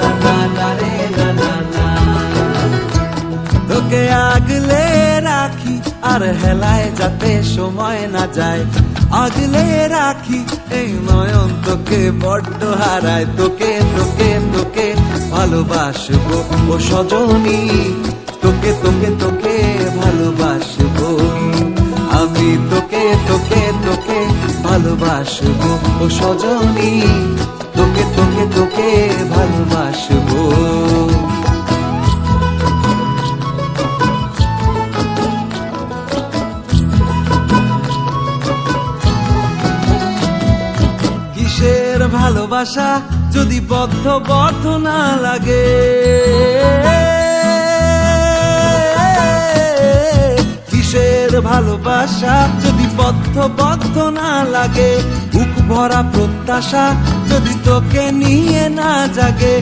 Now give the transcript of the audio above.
না না না রে না না না। তোকে আগলে রাখি আর হেলায় যাতে সময় না যায়, আগলে রাখি এই নয়ন তোকে বড্ড হারায়। তোকে তোকে তোকে ভালোবাসবো ও সজনী, তোকে তোকে তোকে ভালোবাসবো আমি, তোকে তোকে তোকে ভালোবাসবো ও সজনী, তোকে তোকে তোকে ভালোবাসবো। কিসের ভালোবাসা যদি বদ্ধ বদ্ধ না লাগে, কিসের ভালোবাসা যদি বদ্ধ বদ্ধ না লাগে, বুক ভরা প্রত্যাশা যদি তোকে নিয়ে না জাগে।